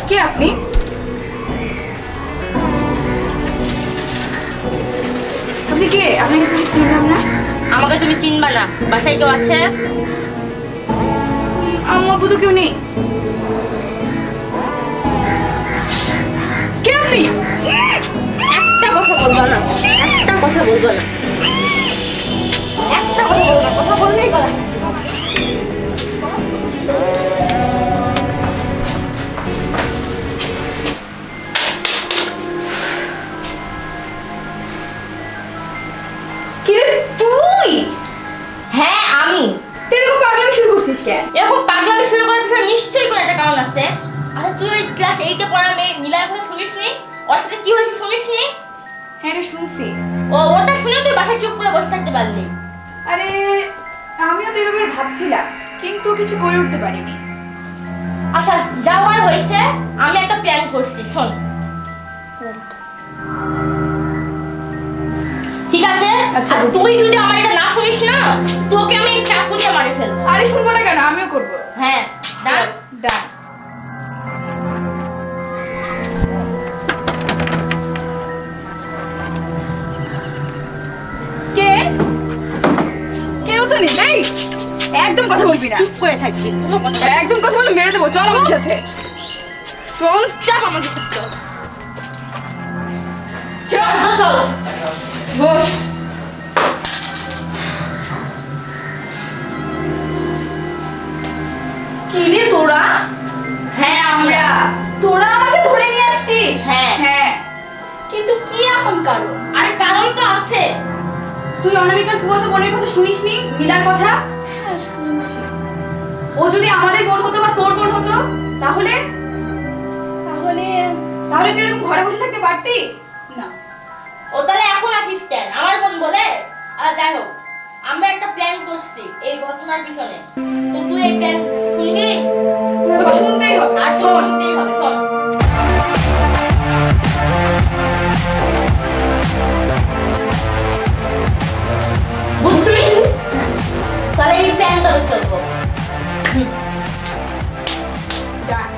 কে আপনি? আপনি কে? আপনাকে তুমি চিনলাম না। আমাকে তুমি চিনবা না? বাসায় কেউ আছে? আমার আব্বু তো কেউ নেই। কে আপনি? একটা কথা বলবা না, একটা কথা বলবা না, একটা কথা বলবা না, কথা বললেই গলা। কে তুই? হ্যাঁ আমি। এরকম পাগলামি শুরু করছিস কেন? এরকম পাগলামি শুরু করার পিছনে নিশ্চয়ই কোনো একটা কারণ আছে। আচ্ছা তুই ওই ক্লাস 8 এ পড়া মেয়ে নীলার কথা শুনিসনি? ওর সাথে কি হয়েছে শুনিসনি? হ্যাঁ রে শুনছি। ওটা শুনে তুই বাসায় চুপ করে বসে থাকতে পারলি? আরে আমিও তো এভাবে ভাবছিলাম, কিন্তু কিছু করে উঠতে পারিনি। আচ্ছা যা হওয়ার হয়েছে, আমি একটা প্ল্যান করছি, শোন। ঠিক আছে? আচ্ছা, আর তুই যদি আমার এটা না শুনিস না, তোকে আমি চাকু দিয়ে মারি ফেলবো। আরে শুনবো না কেন, আমিও করবো। হ্যাঁ ডান ডান। কে? কেউ তো নেই। এই একদম কথা বলবি না, চুপ করে থাকবি, কোনো কথা একদম কথা বলে মেরে দেবো। চল আমার সাথে, চল চাপ আমাকে চল চল চল। বস। কি রে তোরা? হ্যাঁ আমরা। তোরা আমাকে ধরে নিয়ে আসছিস? হ্যাঁ। হ্যাঁ, কিন্তু কি এমন কারণ? আরে কারণ তো আছে। তুই অনামিকার ফুফাতো বোনের কথা শুনিসনি? নীলার কথা? হ্যাঁ শুনছি। ও যদি আমাদের বোন হতো বা তোর বোন হতো, তাহলে তাহলে তাহলে তুই এরকম ঘরে বসে থাকতে পারতি না? ও তাহলে এখন আসিস কেন আমার বোন বলে? আর যাই হোক, আমরা একটা প্ল্যান করছি এই ঘটনার পিছনে। তো তুই এই প্ল্যান শুনবি? তোকে শুনতেই হবে। আর শোন। শুনতেই হবে, শোন। বুঝছিস? তাহলে এই প্ল্যান তবে চলবো। ডান।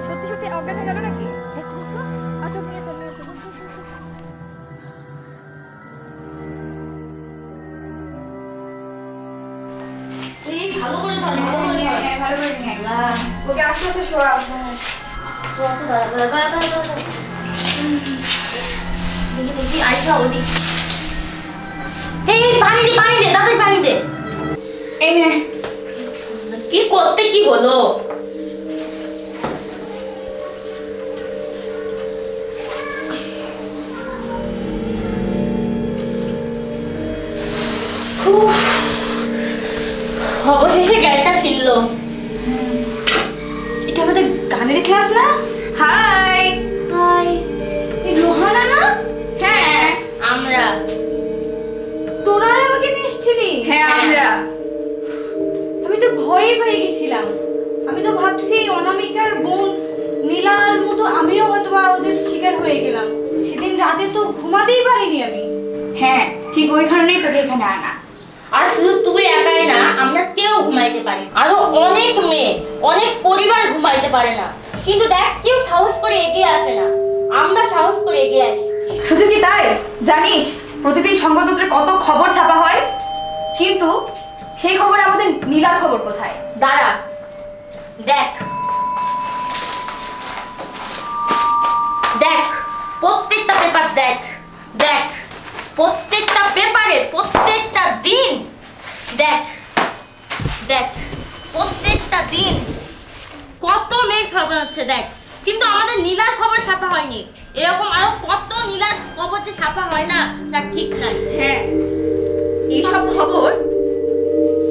সত্যি সত্যি অজ্ঞান হয়ে গেল নাকি? আচ্ছা নিয়ে চল, নিয়ে চল। এই ভালো করে ধর, ভালো করে ধর। হ্যাঁ, ভালো করে নিয়ে আয়। আল্লাহ, ওকে আস্তে আস্তে শোয়া। কত দাঁড়া। দেখি আইসা ওদিক। এই পানি দে, তাড়াতাড়ি পানি দে। এই নে। কি করতে কি হলো? অবশেষে জ্ঞানটা ফিরলো। এটা আমাদের গানের ক্লাস না? হাই হাই, এই রোহানা না? হ্যাঁ। আমরা। তোরা আমাকে নিয়ে এসেছিলি? হ্যাঁ আমরা। আমি তো ভয়ই পেয়ে গেছিলাম। আমি তো ভাবছি অনামিকার বোন নীলার মতো আমিও হয়তো বা ওদের শিকার হয়ে গেলাম। সেদিন রাতে তো ঘুমাতেই পারিনি আমি। হ্যাঁ, ঠিক ওই কারণেই তোকে এখানে আনা। আর শুধু তুই একাই না, আমরা কেউ ঘুমাইতে পারি। আরো অনেক মেয়ে, অনেক পরিবার ঘুমাইতে পারে না। কিন্তু দেখ, কেউ সাহস করে এগিয়ে আসে না। আমরা সাহস করে এগিয়ে আসছি। শুধু কি তাই? জানিস প্রতিদিন সংবাদপত্রে কত খবর ছাপা হয়, কিন্তু সেই খবরে আমাদের নীলার খবর কোথায়? দাঁড়া, দেখ দেখ প্রত্যেকটা পেপার দেখ, প্রত্যেকটা পেপারে প্রত্যেকটা দিন দেখ, প্রত্যেকটা দিন কত মেয়ে খবর হচ্ছে দেখ, কিন্তু আমাদের নীলার খবর ছাপা হয়নি। এরকম আরো কত নীলার খবর যে ছাপা হয় না তার ঠিক নাই। হ্যাঁ, এইসব খবর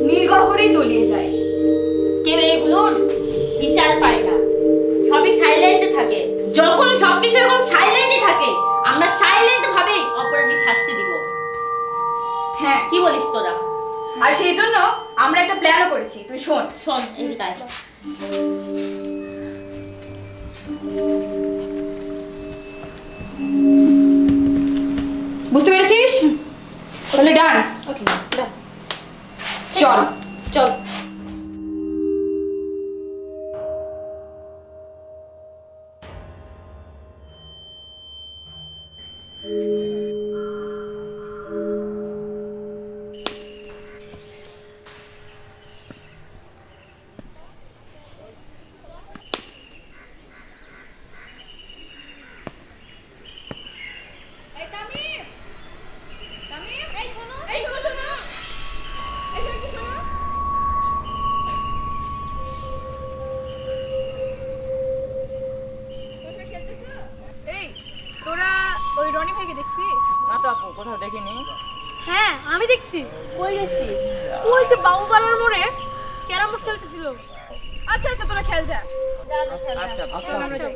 নির্গহরেই তলিয়ে যায়। কেউ এগুলোর বিচার পায় না, সবই সাইলেন্টে থাকে। যখন সবকিছু এরকম সাইলেন্টে থাকে, আমরা সাইলেন্ট ভাবেই অপরাধীর শাস্তি দিব। হ্যাঁ, কি বলিস তোরা? আর সেই জন্য আমরা একটা প্ল্যানও করেছি, তুই শোন। শোন, এদিকে আয়। বুঝতে পেরেছিস? তাহলে ডান। ওকে, চল চল। এই, তোরা ওই রনি ভাইকে দেখছিস? না তো আপু, কোথাও দেখিনি। হ্যাঁ, আমি দেখছি। কই দেখছি? ওই যে বাবু পাড়ার মোড়ে ক্যারাম বোর্ড খেলতেছিল। আচ্ছা আচ্ছা, তোরা খেল যা। আচ্ছা চল, আমরা যাই।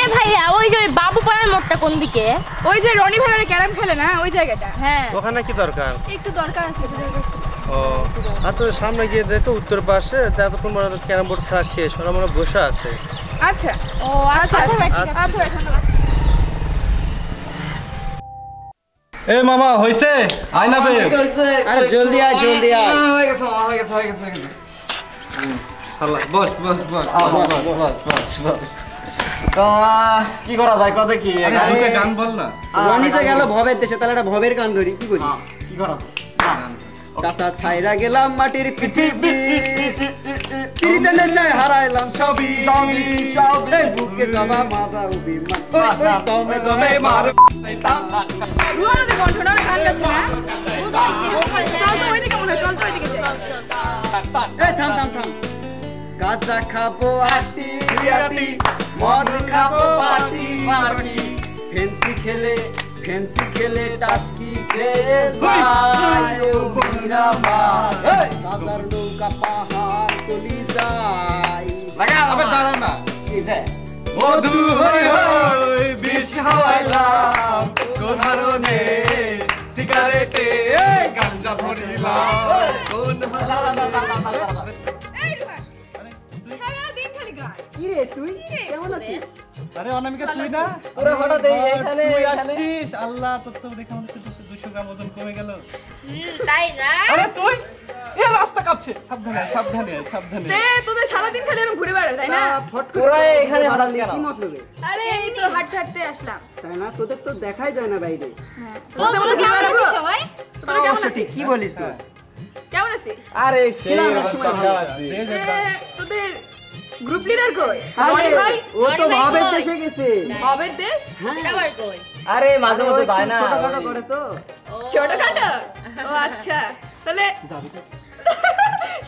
এ ভাইয়া, ওই যে বাবু পাড়ার মোড়টা কোন দিকে? ওই যে রনি ভাই ওরা ক্যারাম খেলে না, ওই জায়গাটা। হ্যাঁ, ওখানে কি দরকার? একটু দরকার আছে। ও আর তো সামনে গিয়ে দেখো উত্তর পাশে, তারপর তোমার ক্যারাম বোর্ড খেলা শেষ, ওরা মনে হয় বসে আছে। আচ্ছা, ও আচ্ছা আচ্ছা ভাই, ঠিক আচ্ছা। আছে। আচ্ছা ভাই, ধন্যবাদ। এ মামা হইছে আয়না বে আরে জলদি আয়, জলদি আয়। হয়ে গেছে মামা, হয়ে গেছে শালা বস বস বস বস তো কি করা যায়, কত কি দুটো গান বল না। রনিতে গেল ভবের দেশে, তাহলে একটা ভবের গান ধরি, কি করিস? কি করো চাচা ছাইরা গেলাম মাটির পৃথিবী, পিরিতে নেশায় হারাইলাম সবই, এই বুকে জমা মাজা অভিমান, দমে দমে মার। রুহা আমাদের কণ্ঠটা অনেক গান গাচ্ছে না? চল তো ওইদিকে মনে হয়, চল তো ওইদিকে যাই। এই থাম থাম থাম, গাঁজা খাবো আটি আটি, মদ খাবো পাটি পাটি, ফেন্সি খেলে টাস্কি খেয়ে যায় ও মিরামার, রাজার নৌকা পাহাড় তলি যায়। আবে দাঁড়া না। মধু হই হই বিষ হাওয়াইলাম, কোন হারনে সিগারেটে গাঞ্জা ভরিলাম, কোন এই রুহা, সারাদিন খালি গান। কি রে তুই কেমন আছিস? আরে অনামিকা তুই না? তোরা হঠাৎ এইখানে তুই আসছিস? আল্লাহ, তোর তো দেখে মনে হচ্ছে 200 গ্রাম ওজন কমে গেল। তাই না? আরে তুই এ রাস্তা কাঁপছে, সাবধানে সাবধানে সাবধানে। তোদের সারাদিন খালি এরকম ঘুরে বেড়াস, তাই না? তোরা এখানে হঠাৎ কি মতলবে? আরে এই তো হাঁটতে হাঁটতে আসলাম। তাই না, তোদের তো দেখাই যায় না বাইরে। তোদের মতো ঘুরে বেড়াবো? তোরা কেমন আছিস? কি বলিস তুই? কেমন আছিস? আরে ছিলাম এক সময় ভালো। তোদের গ্রুপ লিডার কই? আরে, রনি ভাই? ও তো রনি ভাই ভাবের কই? দেশে গেছে। ভবের দেশ? এটা আবার কই? আরে মাঝে মধ্যে যায় না, ছোটখাটো করে তো। ছোটখাটো? ও আচ্ছা, তাহলে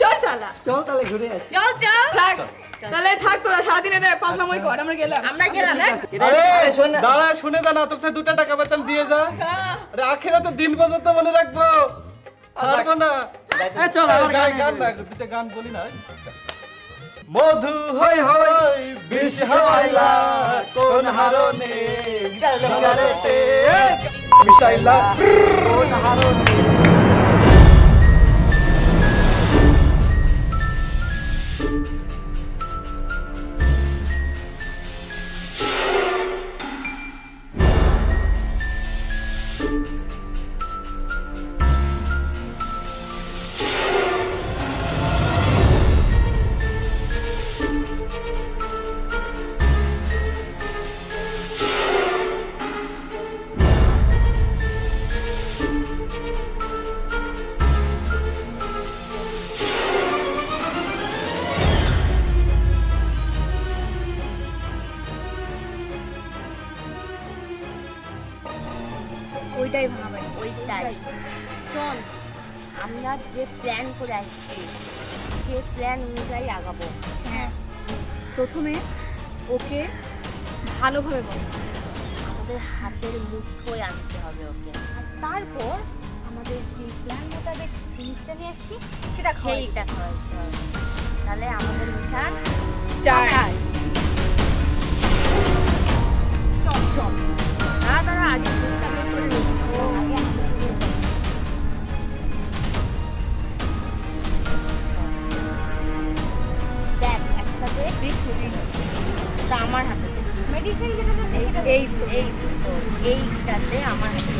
চল শালা। চল তাহলে ঘুরে আসি। চল চল। থাক, তাহলে থাক, তোরা সারাদিন এটা পাগলামই কর, আমরা গেলাম। আমরা গেলাম না? আরে দাঁড়া, শুনে যা না, তোকে 2 টাকা বেতন দিয়ে যা। আরে আখেরাতে দিন পর্যন্ত মনে রাখবো, ছাড়বো না। এ চল আমার গান গান না, দুটো গান বলি না। মধু হই হই বিষ হাওয়াইলা, কোন হারনে সিগারেটে মিশাইলা, কোন হারনে। আমরা যে প্ল্যান করে আসছি সে প্ল্যান অনুযায়ী আগাবো। হ্যাঁ, প্রথমে ওকে ভালোভাবে বলো, আমাদের হাতের মুঠোয় আনতে হবে ওকে, আর তারপর আমাদের যে প্ল্যান মোতাবেক জিনিসটা নিয়ে আসছি সেটা সেইটা খাওয়াইতে হবে। তাহলে আমাদের মিশন স্টার্ট। চল চল। তারা আগে চেষ্টা করে নিচ্ছি। আগে আমাদের দেখ একসাথে তা আমার হাতে মেডিসিন যেটা তো সেটা এইটাতে আমার হাতে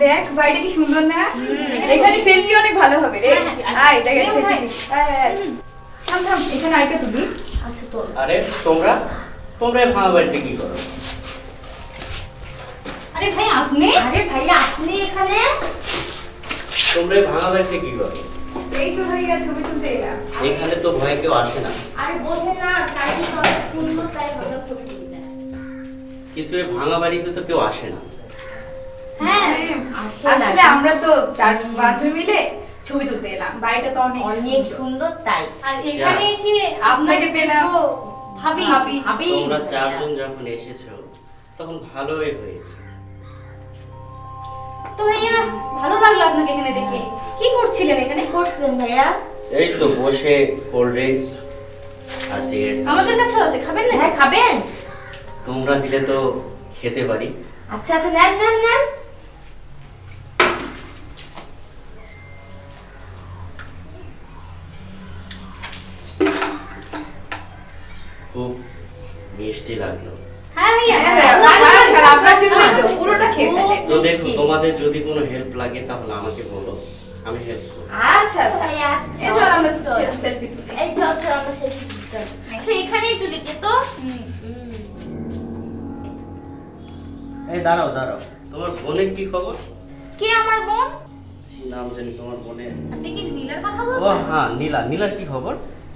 দেখ বাড়িটা কি সুন্দর না? এখানে সেলফি অনেক ভালো হবে রে। আয় দেখ থাম থাম, এখানে আইটা তুলি। আচ্ছা তো আরে তোমরা এই ভাঙা বাড়িতে কি করো? আরে ভাই আপনি? আরে ভাইয়া আপনি এখানে? তোমরা এই ভাঙা বাড়িতে কি করো? এই তো ভাইয়া ছবি তুলতে এলাম। এখানে তো ভয় কেউ আসে না, আরে বোঝে না চারিদিকে অনেক সুন্দর, তাই ভালো ছবি তুলতে। কিন্তু এই ভাঙা বাড়িতে তো কেউ আসে না। হ্যাঁ আসলে আমরা তো চার বান্ধবী মিলে ছবি তুলতে এলাম। বাড়িটা তো অনেক অনেক সুন্দর তাই। আর এখানে এসে আপনাকে পেলাম। ভাবি ভাবি ভাবি তোমরা চারজন যখন এসেছো তখন ভালোই হয়েছে। তো ভাইয়া ভালো লাগলো আপনাকে এখানে দেখে। কি করছিলেন এখানে? করছেন ভাইয়া? এই তো বসে কোল্ড ড্রিঙ্কস আর সিগারেট। আমাদের কাছেও আছে, খাবেন না? হ্যাঁ খাবেন। তোমরা দিলে তো খেতে পারি। আচ্ছা আচ্ছা নেন নেন নেন। খুব মিষ্টি লাগলো। হ্যাঁ ভাইয়া, আপনার জন্যই তো পুরোটা খেয়ে ফেলেন। তো দেখো তোমাদের যদি কোনো হেল্প লাগে তাহলে আমাকে বলো, আমি হেল্প করব। আচ্ছা আচ্ছা ভাইয়া আচ্ছা এই চল আমরা সেলফি তুলি। এই চল চল আমরা সেলফি তুলতে। আচ্ছা এখানেই তুলি কে তো? এই দাঁড়াও দাঁড়াও, তোমার বোনের কি খবর? কে আমার বোন? নাম জানি তোমার বোনের। আপনি কি নীলার কথা ও বলছেন? হ্যাঁ, নীলার কি খবর?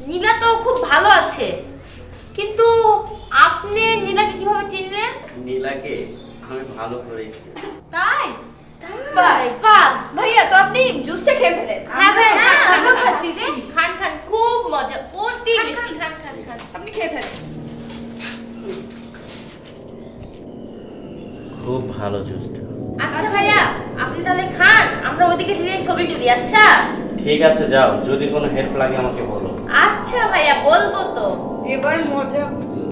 নীলা তো খুব ভালো আছে, কিন্তু আপনি নীলাকে কিভাবে চিনলেন? নীলাকে আমি ভালো করেই চিনি। তাই? বাহ ভাইয়া তো আপনি জুসটা খেয়ে ফেলেন। হ্যাঁ ভাই হ্যাঁ আমরা খাচ্ছি যে। খান খান খুব মজা, অতি বেশি খান খান খান। আপনি খেয়ে ফেলেন। খুব ভালো জুসটা। আচ্ছা ভাইয়া আপনি তাহলে খান, আমরা ওইদিকে গিয়ে ছবি তুলি। আচ্ছা ঠিক আছে যাও, যদি কোনো হেল্প লাগে আমাকে বলো। আচ্ছা ভাইয়া বলবো তো। এবার মজা বুঝি।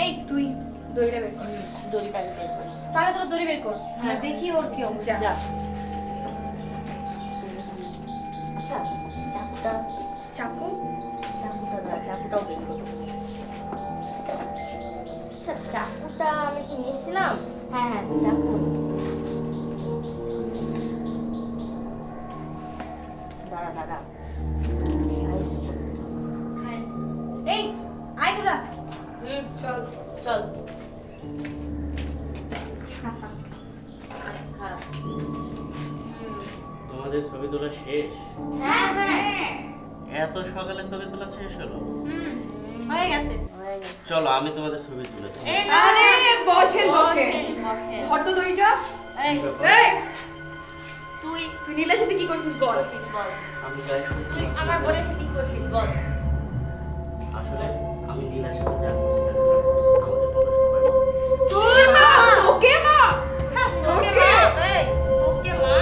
এই তুই দড়িটা বের কর। দড়িটা বের করি। তাহলে তোরা দড়ি বের কর, আমরা দেখি ওর কি অবস্থা। যা। আচ্ছা চাকুটা চাকু চাকুটাও বের করো। আচ্ছা চাকুটা আমি কি নিয়েছিলাম? হ্যাঁ হ্যাঁ চাকু দাঁড়া দাঁড়া। এই আয় তোরা। চল চল তোমাদের ছবি তোলা শেষ? হ্যাঁ হ্যাঁ এত সকালে ছবি তোলা শেষ হলো? হয়ে গেছে। হয়ে গেছে। চলো আমি তোমাদের ছবি তুলেছি। এই না, আরে বসেন বসেন। বসেন। ধর তো দড়িটা। এই এই তুই তুই নীলার সাথে কি করছিস বল। আমি যাই শুনছি তুই আমার বোনের সাথে কি করছিস বল। আসলে আমি নীলার সাথে যা করছি তাকে যা করছি, আমাকে তোমরা সবাই মাফ করো। তোর মা ওকে মা ওকে মা, এই ওকে মা।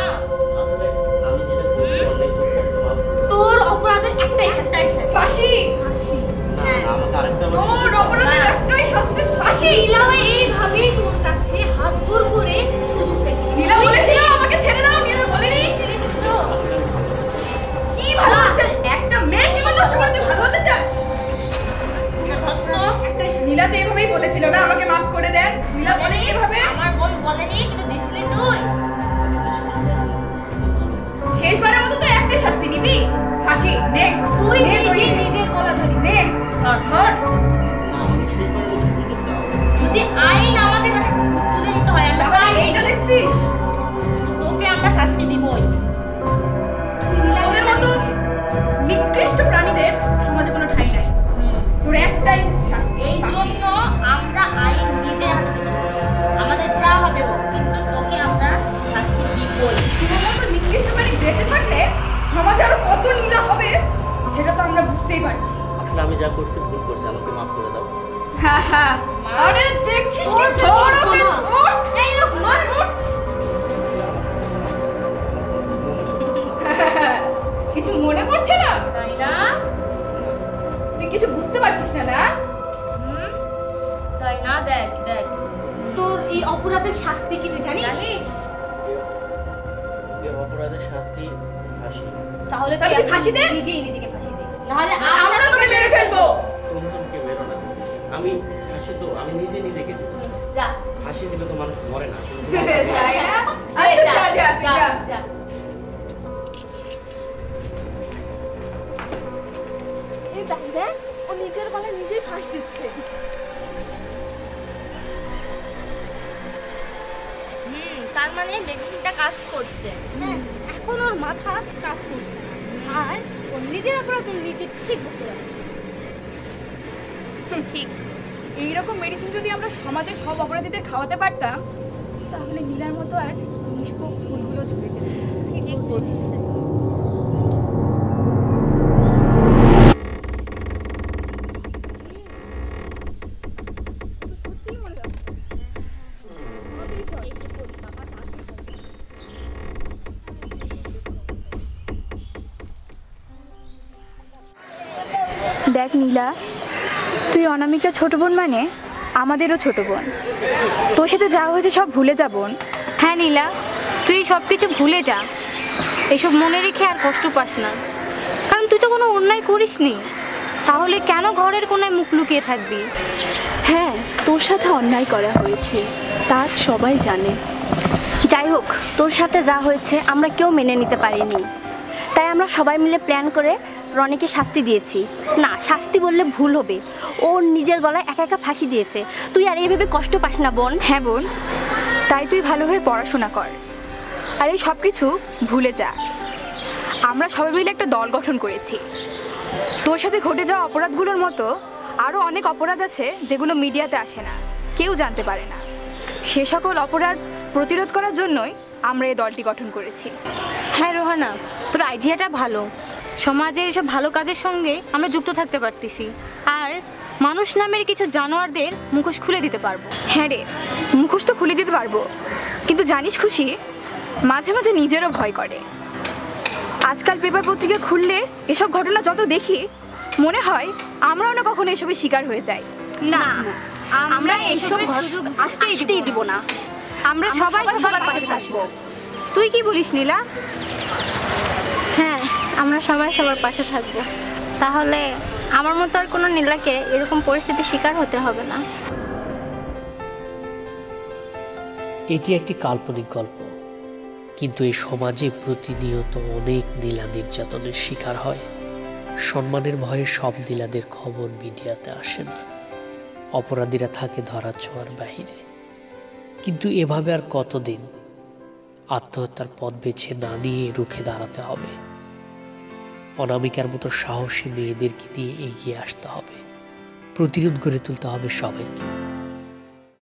আসলে আমি যেটা করছি অন্যায় করছি, আমাকে মাফ করো। তোর অপরাধের একটাই শাস্তি। ফাঁসি। না, আমাকে আরেকটা বার তোর অপরাধের একটাই শাস্তি ফাঁসি। নীলা এইভাবেই তোর কাছে হাত জোর করে সুযোগ থেকে নীলা বলেছিল আমাকে ছেড়ে দাও, নীলা বলেনি। কি ভালো হচ্ছে একটা মেয়ের জীবন নষ্ট করতে ভালো হতে চাস? নীলা তো এভাবেই বলেছিল না আমাকে মাফ করে দেন। নীলা বলেনি এভাবে। আমার বোন বলেনি কিন্তু দিছিলি তুই। শেষবারের মতো তো একটাই শাস্তি নিবি, ফাঁসি। নে তুই নে, নিজের গলা ধরি নে ধর। না, আমাকে সেইবার মতো সুযোগ দাও। যদি আইন আমাদের কাছে তুলে নিতে হয় আমরা তাহলে আইন এইটা দেখছিস? তোকে আমরা শাস্তি দিবই। তোদের মতো নিকৃষ্ট প্রাণীদের সমাজে কোনো ঠাঁই নাই। তোর একটাই শাস্তি, এই ফাঁসি। জন্য আমরা আইন নিজের হাতে তুলে নিচ্ছি। আমাদের যা হবে হোক, কিন্তু তোকে আমরা শাস্তি দিবই। তোর মতো নিকৃষ্ট প্রাণী বেঁচে থাকলে সমাজে আরো কত নীলা হবে সেটা তো আমরা বুঝতেই পারছি। আসলে আমি যা করছি ভুল করছি, আমাকে মাফ করে দাও। হ্যাঁ হ্যাঁ, আরে দেখছিস কি ধর ওকে, ধর। এই লোক মার, উঠ। কিছু মনে পড়ছে না? তাই না? তুই কিছু বুঝতে পারছিস না না? হুম? তাই না? দেখ দেখ তোর এই অপরাধের শাস্তি কি তুই জানিস? জানিস? এই অপরাধের শাস্তি ফাঁসি। তাহলে তাহলে তুই ফাঁসি দে। নিজেই নিজেকে ফাঁসি দে। নাহলে আমরা তোকে মেরে ফেলবো। তোমরা বেরো না। আমি ফাঁসি তো আমি নিজে নিজেকে দেব। যা ফাঁসি দিলে তো মানুষ মরে না, কিন্তু তোমরা তাই না? এই আচ্ছা যা যা তুই যা। যা। এই দেখ দেখ, ও নিজের গলায় নিজেই ফাঁস দিচ্ছে। তার মানে মেডিসিনটা কাজ করছে। হ্যাঁ, এখন ওর মাথা কাজ করছে আর ওর নিজের অপরাধ ও নিজে ঠিক বুঝতে পারছে। ঠিক। এইরকম মেডিসিন যদি আমরা সমাজে সব অপরাধীদের খাওয়াতে পারতাম তাহলে নীলার মতো আর নিষ্পাপ ফুলগুলো ঝরে যেত। ঠিক বলছিস। দেখ নীলা, তুই অনামিকা ছোট বোন মানে আমাদেরও ছোট বোন। তোর সাথে যা হয়েছে সব ভুলে যা বোন। হ্যাঁ নীলা, তুই সব কিছু ভুলে যা, এসব মনে রেখে আর কষ্ট পাস না, কারণ তুই তো কোনো অন্যায় করিসনি। তাহলে কেন ঘরের কোনায় মুখ লুকিয়ে থাকবি? হ্যাঁ, তোর সাথে অন্যায় করা হয়েছে, তা সবাই জানে। যাই হোক, তোর সাথে যা হয়েছে আমরা কেউ মেনে নিতে পারিনি, তাই আমরা সবাই মিলে প্ল্যান করে রনিকে শাস্তি দিয়েছি। না, শাস্তি বললে ভুল হবে, ওর নিজের গলায় একা একা ফাঁসি দিয়েছে। তুই আর এইভাবে কষ্ট পাস না বোন। হ্যাঁ বোন, তাই তুই ভালোভাবে পড়াশোনা কর আর এই সব কিছু ভুলে যা। আমরা সবাই মিলে একটা দল গঠন করেছি। তোর সাথে ঘটে যাওয়া অপরাধগুলোর মতো আরও অনেক অপরাধ আছে যেগুলো মিডিয়াতে আসে না, কেউ জানতে পারে না। সে সকল অপরাধ প্রতিরোধ করার জন্যই আমরা এই দলটি গঠন করেছি। হ্যাঁ রোহানা, তোর আইডিয়াটা ভালো। সমাজের এসব ভালো কাজের সঙ্গে আমরা যুক্ত থাকতে পারতেছি আর মানুষ নামের কিছু জানোয়ারদের মুখোশ খুলে দিতে পারবো। হ্যাঁ রে, মুখোশ তো খুলে দিতে পারবো, কিন্তু জানিস খুশি, মাঝে মাঝে নিজেরও ভয় করে। আজকাল পেপার পত্রিকা খুললে এসব ঘটনা যত দেখি মনে হয় আমরাও না কখনো এসবের শিকার হয়ে যাই। না, আমরা এইসব সুযোগ আসতেই দিব না। আমরা সবাই সবার পাশে থাকবো। তুই কি বলিস নীলা? হ্যাঁ, আমরা সবাই সবার পাশে থাকবো, তাহলে আমার মতো আর কোনো নীলাকে এরকম পরিস্থিতির শিকার হতে হবে না। এটি একটি কাল্পনিক গল্প, কিন্তু এই সমাজে প্রতিনিয়ত অনেক নীলা নির্যাতনের শিকার হয়। সম্মানের ভয়ে সব নীলাদের খবর মিডিয়াতে আসে না, অপরাধীরা থাকে ধরা ছোঁয়ার বাহিরে। কিন্তু এভাবে আর কতদিন? আত্মহত্যার পথ বেছে না নিয়ে রুখে দাঁড়াতে হবে। অনামিকার মতো সাহসী মেয়েদেরকে নিয়ে এগিয়ে আসতে হবে, প্রতিরোধ গড়ে তুলতে হবে সবাইকে।